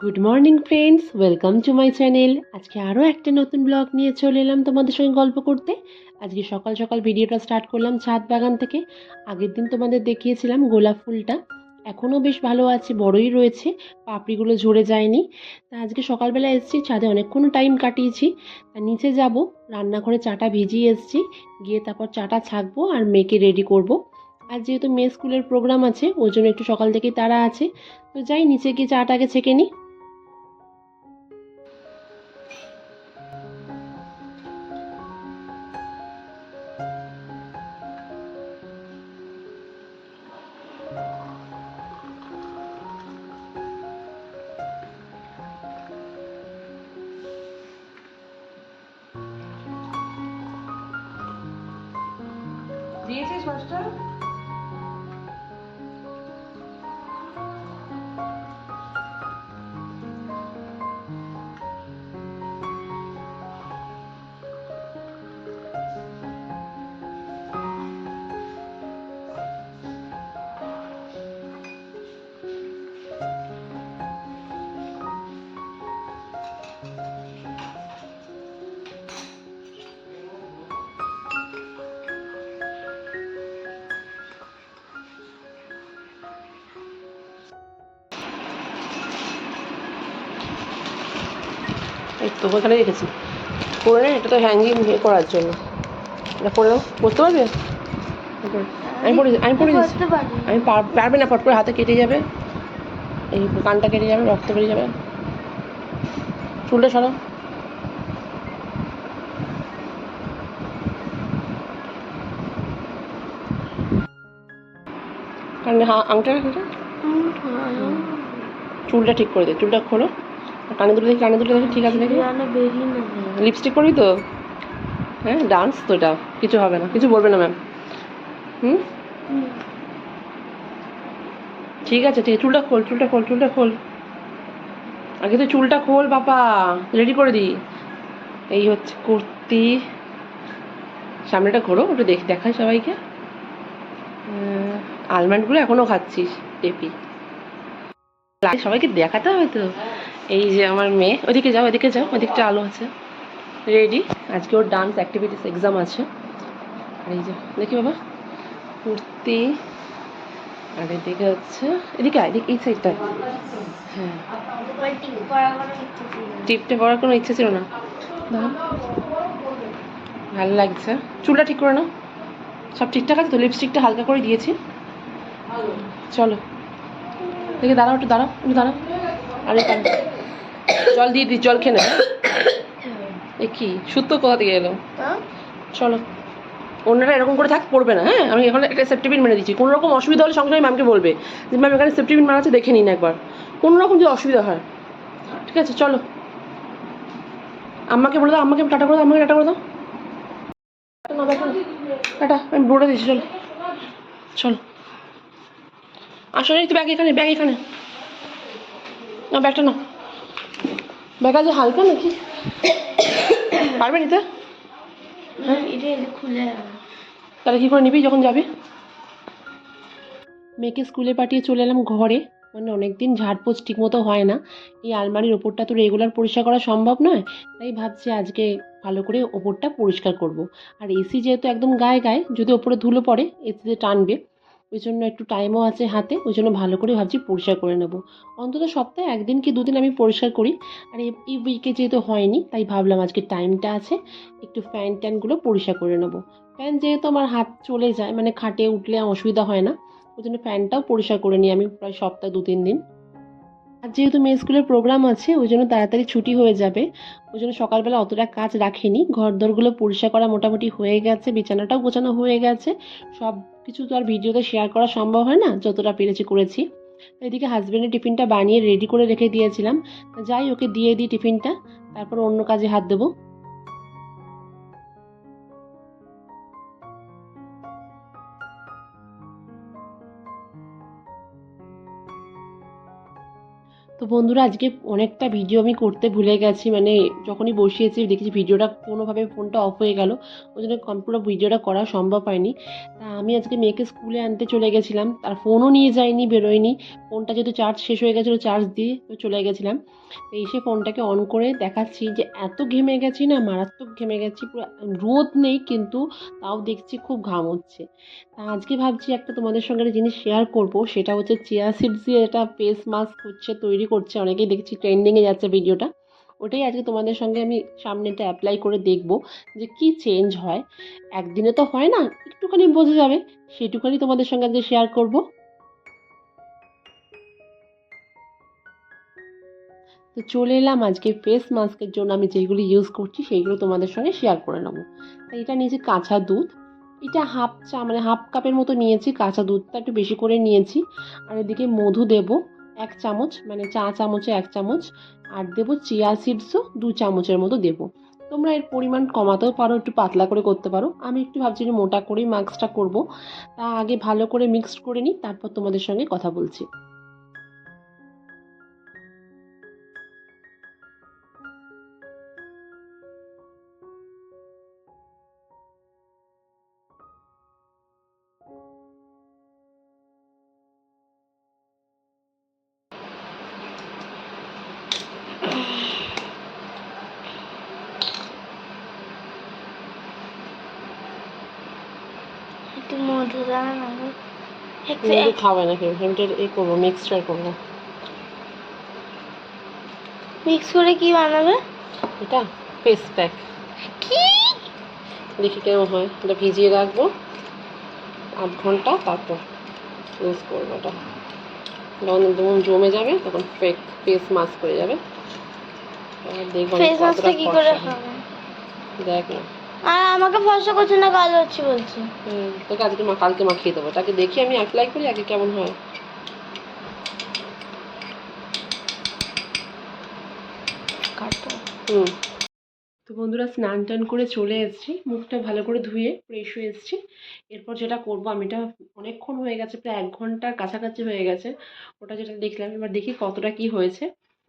Good morning friends, welcome to my channel. আজকে আরও একটা নতুন ব্লগ নিয়ে চলে এলাম তোমাদের সঙ্গে গল্প করতে। আজকে সকাল সকাল ভিডিওটা স্টার্ট করলাম ছাদ বাগান থেকে। আগের দিন তোমাদের দেখিয়েছিলাম গোলাপ ফুলটা, এখনও বেশ ভালো আছে, বড়ই রয়েছে, পাপড়িগুলো ঝরে যায়নি। তা আজকে সকালবেলা এসেছি ছাদে, অনেকক্ষণ টাইম কাটিয়েছি। তা নিচে যাব, রান্নাঘরে চাটা ভিজিয়ে এসেছি, গিয়ে তারপর চাটা ছাকবো আর মেয়েকে রেডি করব। আর যেহেতু মেয়ে স্কুলের প্রোগ্রাম আছে ওই জন্য একটু সকাল থেকেই তাড়া আছে। তো যাই নিচে গিয়ে চাটাকে ছেঁকে নিই। দিয়েছিস মাছটা? এই তো ওখানে রেখেছি, করে নে। এটা তো হ্যাঙ্গিং করার জন্য, এটা করে নাও। করতে পারবে? আমি পড়ে দিচ্ছি। আমি পারবে না, ফট করে হাতে কেটে যাবে, এই কানটা কেটে যাবে, রক্ত বেরিয়ে যাবে। চুলটা সরাও। কানে আংটা চুলটা ঠিক করে দে, চুলটা খোলো। কানে দুটো দেখি, কানে দুটো দেখি ঠিক আছে দেখি। লিপস্টিক করবি তো? হ্যাঁ, ডান্স তো, এটা কিছু হবে না, কিছু বলবে না ম্যাম। হুম, ঠিক আছে ঠিক আছে। চুলটা খোল, চুলটা খোল, চুলটা খোল। আগে তো চুলটা খোল বাবা, রেডি করে দিই। এই হচ্ছে কুর্তি, সামনেটা ঘোরো, ওটা দেখাই সবাইকে। আলমন্ডগুলো এখনও খাচ্ছিস টেপি, সবাইকে দেখাতে হবে তো। এই যে আমার মেয়ে, ওদিকে যাও, ওদিকে যাও, ওদিকটা আলো আছে। রেডি, আজকে ওর ডান্স অ্যাক্টিভিটিস এক্সাম আছে। আর এই যে দেখি বাবা, কুর্তি, আর এদিকে হচ্ছে, এদিকে এদিকে এই সাইডটা। হ্যাঁ, টিপটে পড়ার কোনো ইচ্ছে ছিল না। ভালো লাগছে। চুলটা ঠিক করে নাও, সব ঠিকঠাক আছে তো? লিপস্টিকটা হালকা করে দিয়েছি। চলো দেখে, দাঁড়াও একটু, দাঁড়াও একটু, দাঁড়াও। আরে জল দিয়ে দিই, জল খেয়ে নেবে। এ কি সুতো কোথা থেকে এলো? চলো, অন্যরা এরকম করে থাক, পড়বে না। হ্যাঁ, আমি এখন একটা সেফটি পিন মেরে দিচ্ছি। কোনো রকম অসুবিধা হলে সঙ্গে সঙ্গে ম্যামকে বলবে যে ম্যাম এখানে সেফটি পিন মারা আছে, দেখে নিন একবার। কোনো রকম যদি অসুবিধা হয়, ঠিক আছে? চলো, আম্মাকে বলে দাও, আম্মাকে টাটা করে দাও, আম্মাকে টাটা করে দাও। না দেখো, টাটা, আমি বলে দিচ্ছি। চলো চলো, আসলে তো ব্যাগ এখানে, ব্যাগ এখানে। না ব্যাগটা না, ব্যাগ আছে হালকা নাকি, পারবে নিতে? হ্যাঁ, খুলে তাহলে কী করে নিবি যখন যাবি? মেয়েকে স্কুলে পাঠিয়ে চলে এলাম ঘরে। মানে অনেক দিন ঝাড়পোছ ঠিকমতো হয় না, এই আলমারির ওপরটা তো রেগুলার পরিষ্কার করা সম্ভব নয়। তাই ভাবছি আজকে ভালো করে ওপরটা পরিষ্কার করব। আর এসি যেহেতু একদম গায়ে গায়ে, যদি ওপরে ধুলো পড়ে এসিতে টানবে, ওই জন্য একটু টাইমও আছে হাতে, ওই জন্য ভালো করে ভাবছি পরিষ্কার করে নেব। অন্তত সপ্তাহে একদিন কি দুদিন আমি পরিষ্কার করি। আর এই উইকে যেহেতু হয়নি, তাই ভাবলাম আজকে টাইমটা আছে, একটু ফ্যান ট্যানগুলো পরিষ্কার করে নেব। ফ্যান যেহেতু আমার হাত চলে যায়, মানে খাটে উঠলে অসুবিধা হয় না, ওই জন্য ফ্যানটাও পরিষ্কার করে নিই আমি প্রায় সপ্তাহে 2-3 দিন। আর যেহেতু মেয়ে স্কুলের প্রোগ্রাম আছে ওই জন্য তাড়াতাড়ি ছুটি হয়ে যাবে, ওই জন্য সকালবেলা অতটা কাজ রাখিনি। ঘরদোরগুলো পরিষ্কার করা মোটামুটি হয়ে গেছে, বিছানাটাও গোছানো হয়ে গেছে। সব কিছু তো আর ভিডিওতে শেয়ার করা সম্ভব হয় না, যতটা পেরেছি করেছি। এদিকে হাজব্যান্ডের টিফিনটা বানিয়ে রেডি করে রেখে দিয়েছিলাম, যাই ওকে দিয়ে দিই টিফিনটা, তারপর অন্য কাজে হাত দেবো। তো তো বন্ধুরা, আজকে অনেকটা ভিডিও আমি করতে ভুলে গেছি, মানে যখনই বসিয়েছি দেখেছি ভিডিওটা কোনোভাবে ফোনটা অফ হয়ে গেল, ওই জন্য পুরো ভিডিওটা করা সম্ভব হয়নি। তা আমি আজকে মেয়েকে স্কুলে আনতে চলে গেছিলাম, তার ফোনও নিয়ে যাইনি, বেরোয়নি। ফোনটা যেহেতু চার্জ শেষ হয়ে গেছিলো, চার্জ দিয়ে তো চলে গেছিলাম। তো এসে ফোনটাকে অন করে দেখাচ্ছি যে এত ঘেমে গেছি না, মারাত্মক ঘেমে গেছি পুরো। রোদ নেই কিন্তু তাও দেখছি খুব ঘাম হচ্ছে। তা আজকে ভাবছি একটা তোমাদের সঙ্গে একটা জিনিস শেয়ার করব, সেটা হচ্ছে চিয়া সিডস দিয়ে এটা ফেস মাস্ক হচ্ছে, তৈরি করছে, অনেকেই দেখছি ট্রেন্ডিংয়ে যাচ্ছে ভিডিওটা। ওটাই আজকে তোমাদের সঙ্গে আমি সামনে এটা অ্যাপ্লাই করে দেখব যে কি চেঞ্জ হয়। একদিনে তো হয় না, একটুখানি বোঝা যাবে, সেটুখানি তোমাদের সঙ্গে আজকে শেয়ার করব। তো চলে এলাম আজকে ফেস মাস্কের জন্য আমি যেগুলো ইউজ করছি সেইগুলো তোমাদের সঙ্গে শেয়ার করে নেবো। তাই এটা নিয়েছি কাঁচা দুধ, এটা হাফ কাপের মতো নিয়েছি, কাঁচা দুধটা একটু বেশি করে নিয়েছি। আর এদিকে মধু দেব 1 চামচ, মানে চা চামচে 1 চামচ। আর দেবো চিয়া সিডসও 2 চামচের মতো দেবো। তোমরা এর পরিমাণ কমাতেও পারো, একটু পাতলা করে করতে পারো। আমি একটু ভাবছি যে মোটা করেই মাস্কটা করবো। তা আগে ভালো করে মিক্সড করে নিই, তারপর তোমাদের সঙ্গে কথা বলছি। একটু মধু দাও না গো। মধু খাবে না কেউ, আমি এটা এ করবো, মিক্সচার করবো। মিক্স করে কি বানাবে? এটা ফেস প্যাক। কি? দেখি কেমন হয়। এটা ভিজিয়ে রাখবো 8 ঘন্টা, তারপর ইউজ করবো। এটা যখন জমে যাবে তখন ফেস মাস্ক হয়ে যাবে। এবার দেখবো ফেস মাস্কটা কি করে ফর্সা হয়। হবে? দেখ না। আর আমাকে ফর্সা করছে না, কালো হচ্ছে বলছে। তোকে আজকে কালকে মাখিয়ে দেবো, তাকে দেখি আমি অ্যাপ্লাই করি আগে কেমন হয়। কাটো। তো বন্ধুরা, স্নান টান করে চলে এসেছি, মুখটা ভালো করে ধুয়ে ফ্রেশ হয়ে এসেছি। এরপর যেটা করবো, আমি এটা অনেকক্ষণ হয়ে গেছে, প্রায় 1 ঘন্টার কাছাকাছি হয়ে গেছে ওটা যেটা দেখলাম। এবার দেখি কতটা কি হয়েছে,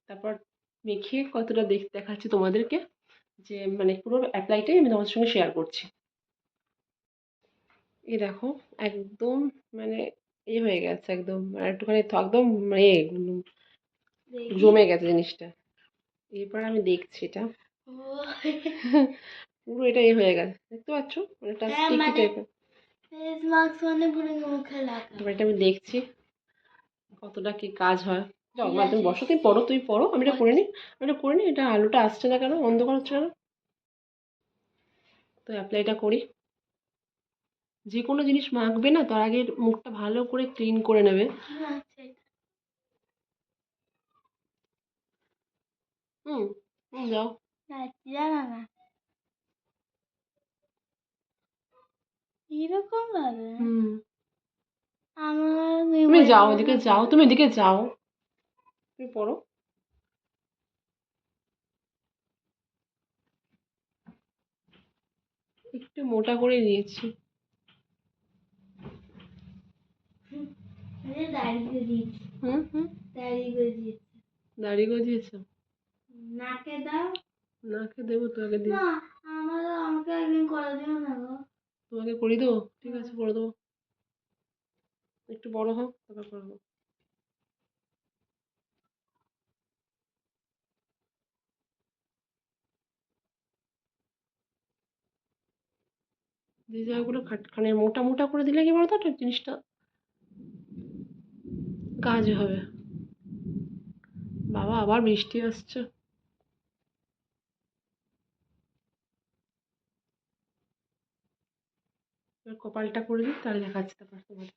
তারপর মেখে কতটা দেখাচ্ছি তোমাদেরকে, যে মানে পুরো অ্যাপ্লাইটাই আমি তোমাদের সঙ্গে শেয়ার করছি। এই দেখো, একদম মানে হয়ে গেছে, একদম মানে একটুখানি একদম জমে গেছে জিনিসটা। এরপর আমি দেখছি এটা পুরো এটা হয়ে গেছে, দেখতে পাচ্ছ, মানে একটা স্টিকি টাইপের। ফেস মাস্ক মানে পুরো মুখে লাগা। এবার এটা আমি দেখছি কতটা কি কাজ হয়। যাও মা, তুমি বসো, তুমি পড়ো, তুই পড়ো, আমি এটা করে নিই। এটা আলোটা আসছে না কেন, অন্ধকার হচ্ছে কেন? তো অ্যাপ্লাইটা করি। যে কোনো জিনিস মাখবে না তার আগে মুখটা ভালো করে ক্লিন করে নেবে। হুম যাও। না এরকম ভাবে আমার তুমি যাও, এদিকে যাও, তুমি এদিকে যাও, তুমি পড়ো। একটু মোটা করে দিয়েছি। দাড়ি গজিয়েছি। দাড়ি গজিয়েছো? নাকে দাও। নাকে দেবো তো, আগে দিই। আমাকে একদিন করে দিও না গো। তোমাকে করে দেবো, ঠিক আছে করে দেবো। একটু বড় হোক তারপর করবো। যে জায়গাগুলো খাটখানে মোটা মোটা করে দিলে কি বলতো, একটা জিনিসটা কাজ হবে। বাবা, আবার বৃষ্টি আসছে। এবার কপালটা করে দিই, তাহলে দেখাচ্ছি তারপর তোমাদের।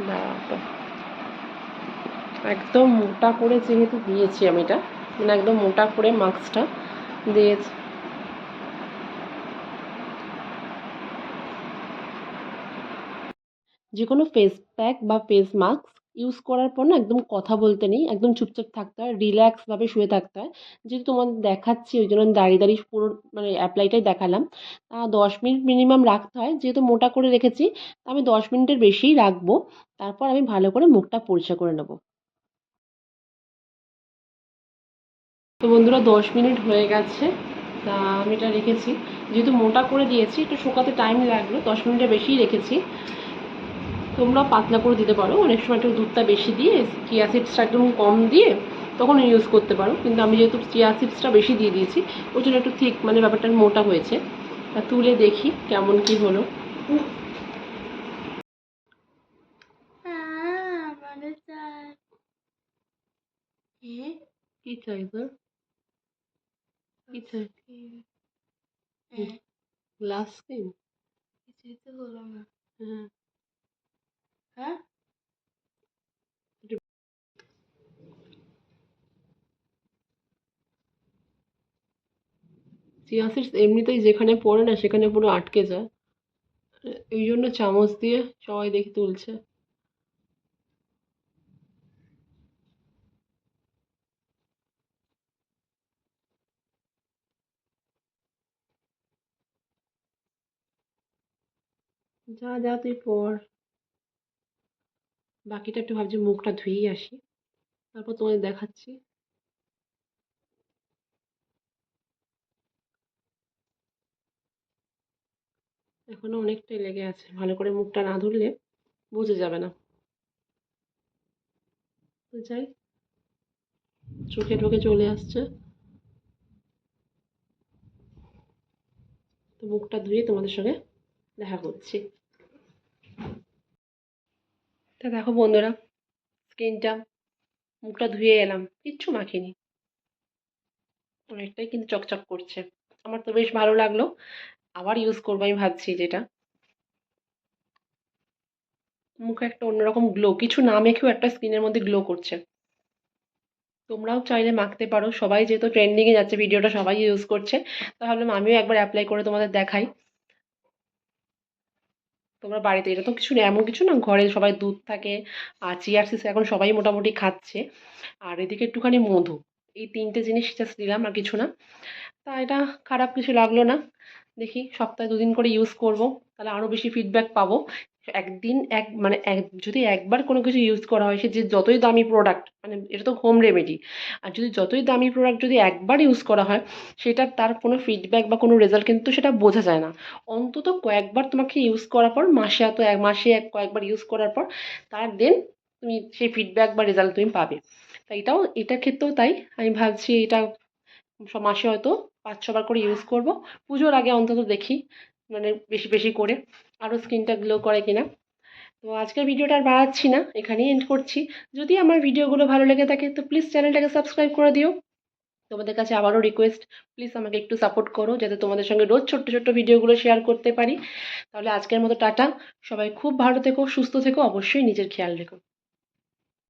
বাবা, একদম মোটা করে যেহেতু দিয়েছি আমি এটা, মানে একদম মোটা করে মাস্কটা দিয়েছি। যে কোনো ফেস প্যাক বা ফেস মাস্ক ইউজ করার পর না একদম কথা বলতে নেই, একদম চুপচাপ থাকতে হয়, রিল্যাক্সভাবে শুয়ে থাকতে হয়। যেহেতু তোমাদের দেখাচ্ছি ওই জন্য আমি দাঁড়িয়ে দাঁড়িয়ে পুরো মানে অ্যাপ্লাইটাই দেখালাম। 10 মিনিট মিনিমাম রাখতে হয়, যেহেতু মোটা করে রেখেছি আমি 10 মিনিটের বেশিই রাখবো। তারপর আমি ভালো করে মুখটা পরিষ্কার করে নেবো। তো বন্ধুরা 10 মিনিট হয়ে গেছে, তা আমি এটা রেখেছি। যেহেতু মোটা করে দিয়েছি একটু শুকাতে টাইম লাগলো, 10 মিনিটের বেশিই রেখেছি। তোমরা পাতলা করে দিতে পারো, অনেক সময় একটু দুধটা বেশি দিয়ে চিয়া সিডসটা একদম কম দিয়ে তখন ইউজ করতে পারো, কিন্তু আমি যেহেতু চিয়া সিডসটা বেশি দিয়ে দিয়েছি ওই জন্য একটু ঠিক মানে ব্যাপারটা মোটা হয়েছে। তা তুলে দেখি কেমন কি হলো। আমাদের চাই কি চাই তোর? কি চাই? Glass skin? কিছুই তো হলো না। হ্যাঁ। হ্যাঁ, চিয়া সিডস এমনিতেই যেখানে পড়ে না সেখানে পুরো আটকে যায়, এই জন্য চামচ দিয়ে সবাই দেখি তুলছে। যা যা তুই পড়, বাকিটা একটু ভাবছি মুখটা ধুয়েই আসি, তারপর তোমাদের দেখাচ্ছি। এখনো অনেকটাই লেগে আছে, ভালো করে মুখটা না ধুলে বোঝা যাবে না। তো যাই, চোখে টোকে চলে আসছে, তো মুখটা ধুয়ে তোমাদের সঙ্গে দেখা করছি। তা দেখো বন্ধুরা, স্কিনটা মুখটা ধুয়ে এলাম, কিচ্ছু মাখিনি, অনেকটাই কিন্তু চকচক করছে। আমার তো বেশ ভালো লাগলো, আবার ইউজ করবো আমি ভাবছি। যেটা মুখে একটা অন্যরকম গ্লো, কিছু না মেখেও একটা স্কিনের মধ্যে গ্লো করছে। তোমরাও চাইলে মাখতে পারো, সবাই যেহেতু ট্রেন্ডিংয়ে যাচ্ছে ভিডিওটা সবাই ইউজ করছে, তাহলে আমিও একবার অ্যাপ্লাই করে তোমাদের দেখাই। তোমরা বাড়িতে, এটা তো কিছু না, এমন কিছু না, ঘরে সবাই দুধ থাকে আর চিয়া সিডস এখন সবাই মোটামুটি খাচ্ছে, আর এদিকে একটুখানি মধু, এই তিনটে জিনিস জাস্ট দিলাম আর কিছু না। তা এটা খারাপ কিছু লাগলো না। দেখি সপ্তাহে 2 দিন করে ইউজ করব, তাহলে আরও বেশি ফিডব্যাক পাবো। একদিন মানে যদি একবার কোনো কিছু ইউজ করা হয়, সে যে যতই দামি প্রোডাক্ট, মানে এটা তো হোম রেমেডি, আর যদি যতই দামি প্রোডাক্ট যদি একবার ইউজ করা হয়, সেটার তার কোনো ফিডব্যাক বা কোনো রেজাল্ট কিন্তু সেটা বোঝা যায় না। অন্তত কয়েকবার তোমাকে ইউজ করার পর, মাসে এত এক মাসে কয়েকবার ইউজ করার পর তার দেন তুমি সেই ফিডব্যাক বা রেজাল্ট তুমি পাবে। তাই এটার ক্ষেত্রেও তাই আমি ভাবছি, এটা মাসে হয়তো 5-6 বার করে ইউজ করব। পুজোর আগে অন্তত দেখি, মানে বেশি বেশি করে আরও স্কিনটা গ্লো করে কিনা। তো আজকের ভিডিওটা আর বাড়াচ্ছি না, এখানেই এন্ড করছি। যদি আমার ভিডিওগুলো ভালো লেগে থাকে তো প্লিজ চ্যানেলটাকে সাবস্ক্রাইব করে দিও। তোমাদের কাছে আবারও রিকোয়েস্ট, প্লিজ আমাকে একটু সাপোর্ট করো যাতে তোমাদের সঙ্গে রোজ ছোট্ট ছোট্ট ভিডিওগুলো শেয়ার করতে পারি। তাহলে আজকের মতো টাটা, সবাই খুব ভালো থেকো, সুস্থ থেকো, অবশ্যই নিজের খেয়াল রেখো।